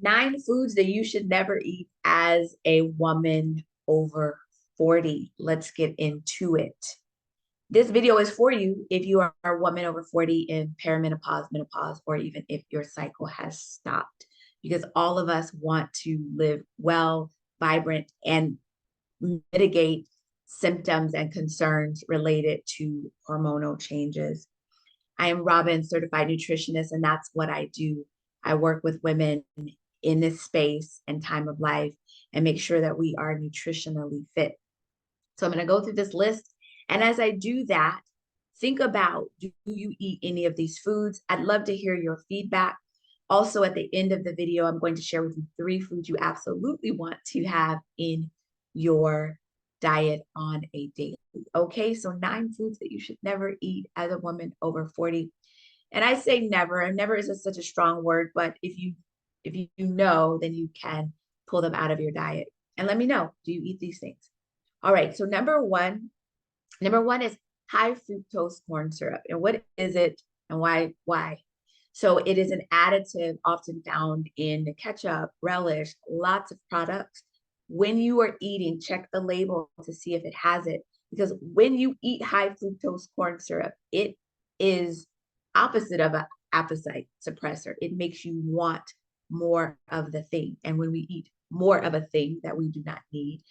9 foods that you should never eat as a woman over 40. Let's get into it. This video is for you if you are a woman over 40 in perimenopause, menopause, or even if your cycle has stopped, because all of us want to live well, vibrant, and mitigate symptoms and concerns related to hormonal changes. I am Robin, certified nutritionist, and that's what I do. I work with women in this space and time of life and make sure that we are nutritionally fit. So I'm going to go through this list. And as I do that, think about, do you eat any of these foods? I'd love to hear your feedback. Also, at the end of the video, I'm going to share with you 3 foods you absolutely want to have in your diet on a daily. Okay, so 9 foods that you should never eat as a woman over 40. And I say never, and never is such a strong word, but if you know, then you can pull them out of your diet. And let me know, do you eat these things? All right, so number one is high fructose corn syrup. And what is it and why? So it is an additive often found in ketchup, relish, lots of products. When you are eating, check the label to see if it has it. Because when you eat high fructose corn syrup, it is opposite of an appetite suppressor. It makes you want more of the thing. And when we eat more of a thing that we do not need,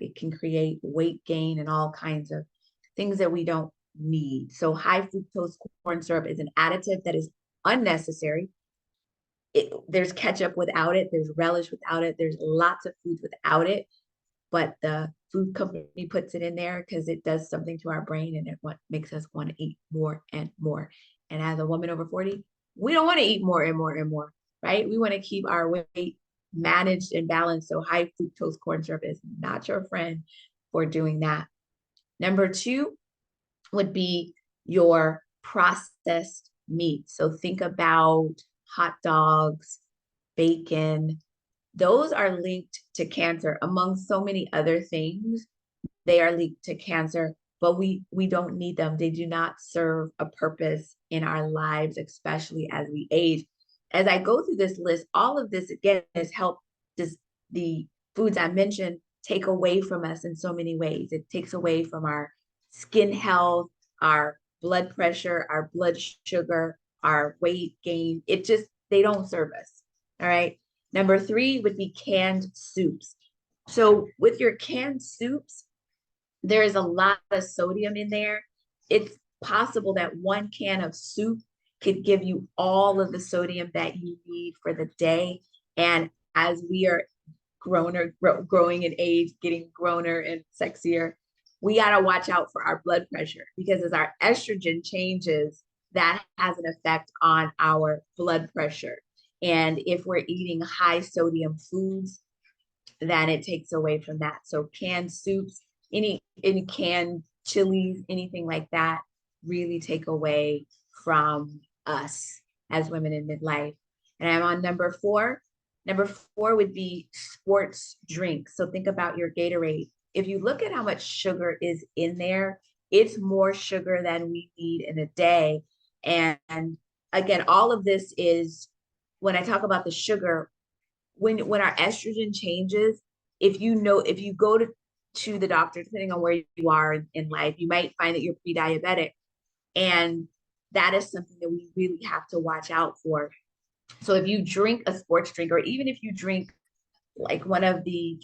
it can create weight gain and all kinds of things that we don't need. So high fructose corn syrup is an additive that is unnecessary. There's ketchup without it. There's relish without it. There's lots of foods without it. But the food company puts it in there because it does something to our brain and it makes us want to eat more and more. And as a woman over 40, we don't want to eat more and more and more, right? We want to keep our weight managed and balanced. So high fructose corn syrup is not your friend for doing that. Number 2 would be your processed meat. So think about hot dogs, bacon. Those are linked to cancer among so many other things. They are linked to cancer, but we don't need them. They do not serve a purpose in our lives, especially as we age. As I go through this list, all of this again has helped the foods I mentioned take away from us in so many ways. It takes away from our skin health, our blood pressure, our blood sugar, our weight gain. They don't serve us. All right. Number 3 would be canned soups. So with your canned soups, there is a lot of sodium in there. It's possible that 1 can of soup could give you all of the sodium that you need for the day. And as we are growing in age, getting growner and sexier, we got to watch out for our blood pressure, because as our estrogen changes, that has an effect on our blood pressure. And if we're eating high sodium foods, then it takes away from that. So canned soups, any canned chilies, anything like that, really take away from us as women in midlife. And I'm on number 4. Number 4 would be sports drinks. So think about your Gatorade. If you look at how much sugar is in there, it's more sugar than we need in a day. And again, all of this is, when I talk about the sugar, when our estrogen changes, if you go to the doctor, depending on where you are in life, you might find that you're pre-diabetic. And that is something that we really have to watch out for. So if you drink a sports drink, or even if you drink like one of the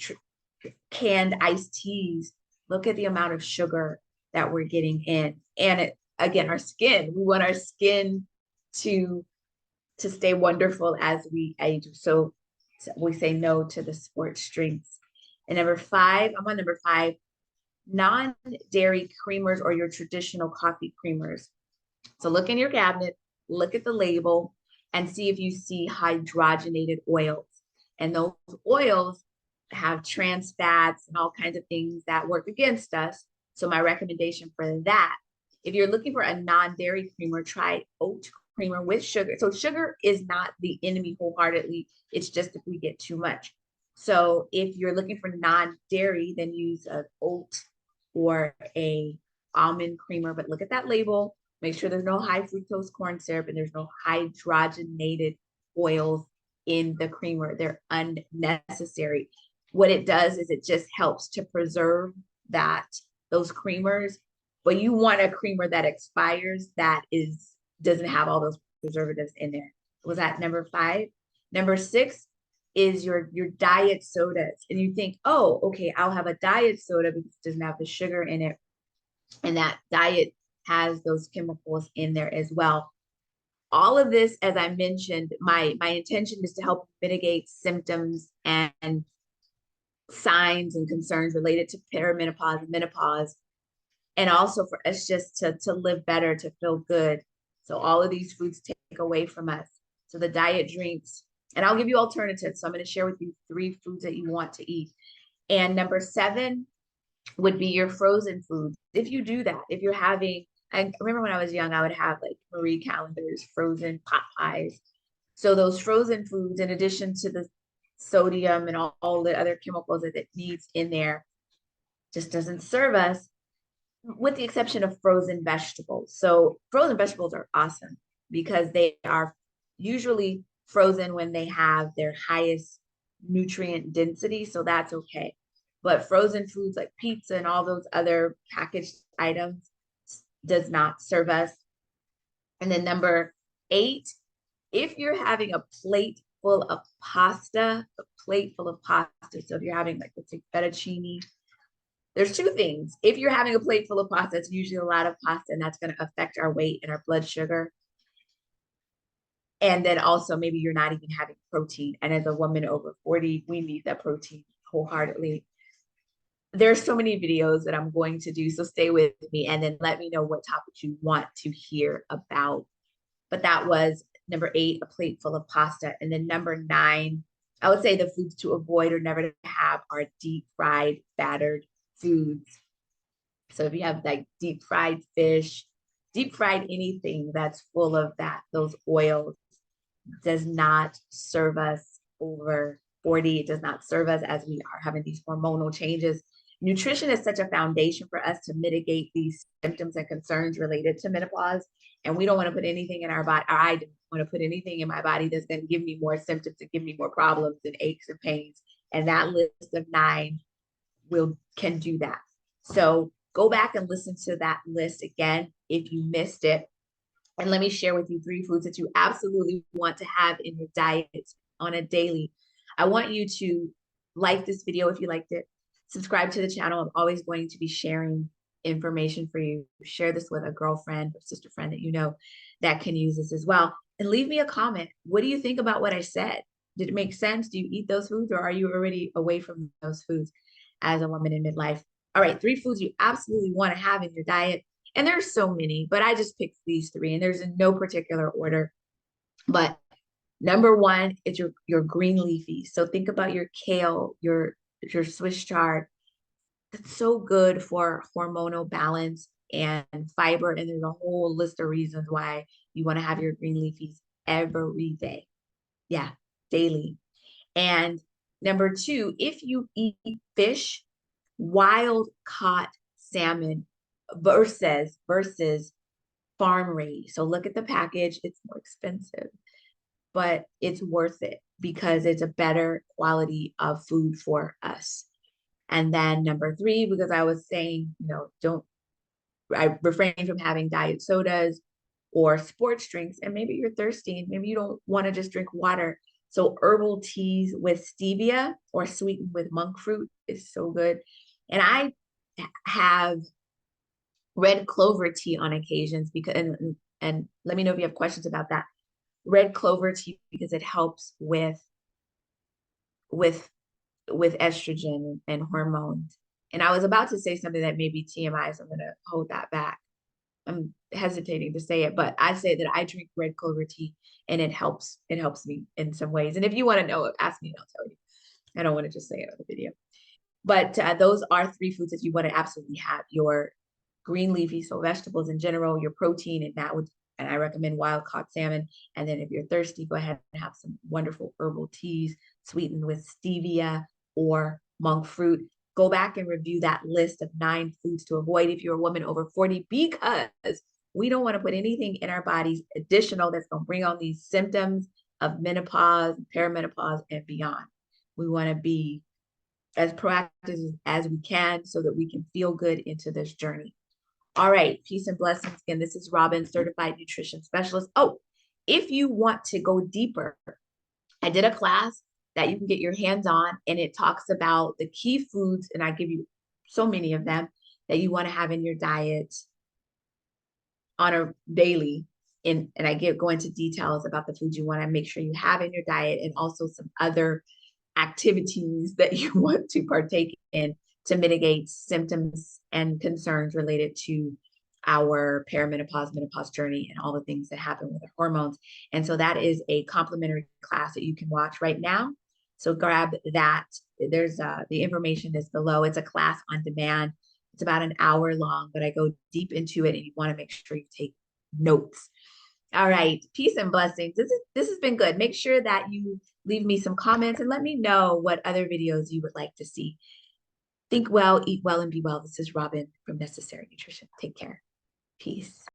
canned iced teas, look at the amount of sugar that we're getting in. And again, we want our skin to stay wonderful as we age. So we say no to the sports drinks. And I'm on number 5, non-dairy creamers or your traditional coffee creamers. So look in your cabinet, look at the label, and see if you see hydrogenated oils. And those oils have trans fats and all kinds of things that work against us. So my recommendation for that, if you're looking for a non-dairy creamer, try oat creamer with sugar. So sugar is not the enemy wholeheartedly. It's just if we get too much. So if you're looking for non-dairy, then use an oat or a almond creamer, but look at that label. Make sure there's no high fructose corn syrup and there's no hydrogenated oils in the creamer. They're unnecessary. What it does is it just helps to preserve those creamers, but you want a creamer that expires that doesn't have all those preservatives in there. Was that number 5? Number 6 is your diet sodas. And you think, oh, okay, I'll have a diet soda because it doesn't have the sugar in it. And that diet has those chemicals in there as well. All of this, as I mentioned, my intention is to help mitigate symptoms and signs and concerns related to perimenopause and menopause, and also for us just to live better, to feel good. So all of these foods take away from us. So the diet drinks, and I'll give you alternatives. So I'm going to share with you 3 foods that you want to eat. And number 7 would be your frozen foods. If you do that, if you're having, I remember when I was young, I would have like Marie Callender's frozen pot pies. So those frozen foods, in addition to the sodium and all the other chemicals that it needs in there, just doesn't serve us, with the exception of frozen vegetables. So frozen vegetables are awesome because they are usually frozen when they have their highest nutrient density. So that's okay. But frozen foods like pizza and all those other packaged items does not serve us. And then number 8, if you're having a plate full of pasta, so if you're having like, let's say fettuccine, there's 2 things. If you're having a plate full of pasta, it's usually a lot of pasta, and that's going to affect our weight and our blood sugar. And then also maybe you're not even having protein. And as a woman over 40, we need that protein wholeheartedly. There's so many videos that I'm going to do, so stay with me and then let me know what topics you want to hear about. But that was number 8, a plate full of pasta. And then number 9, I would say the foods to avoid or never to have are deep fried, battered foods. So if you have like deep fried fish, deep fried anything that's full of those oils, does not serve us over 40. It does not serve us as we are having these hormonal changes. Nutrition is such a foundation for us to mitigate these symptoms and concerns related to menopause. And we don't want to put anything in our body, or I don't want to put anything in my body that's going to give me more symptoms and give me more problems and aches and pains. And that list of 9 can do that. So go back and listen to that list again if you missed it. And let me share with you 3 foods that you absolutely want to have in your diet on a daily. I want you to like this video if you liked it. Subscribe to the channel. I'm always going to be sharing information for you. Share this with a girlfriend or sister friend that you know that can use this as well. And leave me a comment. What do you think about what I said? Did it make sense? Do you eat those foods, or are you already away from those foods as a woman in midlife? All right, 3 foods you absolutely want to have in your diet. And there's so many, but I just picked these 3, and there's in no particular order. But number 1 is your green leafies. So think about your kale, your Swiss chard. That's so good for hormonal balance and fiber. And there's a whole list of reasons why you want to have your green leafies every day. Yeah, daily. And number 2, if you eat fish, wild caught salmon versus farm raised. So look at the package. It's more expensive, but it's worth it because it's a better quality of food for us. And then number 3, because I was saying, I refrain from having diet sodas or sports drinks, and maybe you're thirsty and maybe you don't want to just drink water. So herbal teas with stevia or sweetened with monk fruit is so good. And I have red clover tea on occasions because, and let me know if you have questions about that. Red clover tea because it helps with estrogen and hormones. And I was about to say something that may be TMI, so I'm going to hold that back. I'm hesitating to say it, but I say that I drink red clover tea and it helps me in some ways. And if you want to know, ask me and I'll tell you. I don't want to just say it on the video. But those are 3 foods that you want to absolutely have: your green leafy, so vegetables in general, your protein, and I recommend wild caught salmon. And then if you're thirsty, go ahead and have some wonderful herbal teas sweetened with stevia or monk fruit. Go back and review that list of 9 foods to avoid if you're a woman over 40, because we don't want to put anything in our bodies additional that's going to bring on these symptoms of menopause, perimenopause, and beyond. We want to be as proactive as we can so that we can feel good into this journey. All right, peace and blessings. Again, this is Robin, certified nutrition specialist. Oh, if you want to go deeper, I did a class that you can get your hands on, and it talks about the key foods, and I give you so many of them that you want to have in your diet on a daily. And I go into details about the foods you want to make sure you have in your diet, and also some other activities that you want to partake in to mitigate symptoms and concerns related to our perimenopause, menopause journey, and all the things that happen with our hormones. And so that is a complimentary class that you can watch right now. So grab that. There's the information is below. It's a class on demand. It's about an hour long, but I go deep into it, and you want to make sure you take notes. All right, peace and blessings. This has been good. Make sure that you leave me some comments and let me know what other videos you would like to see. Think well, eat well, and be well. This is Robin from Necessary Nutrition. Take care. Peace.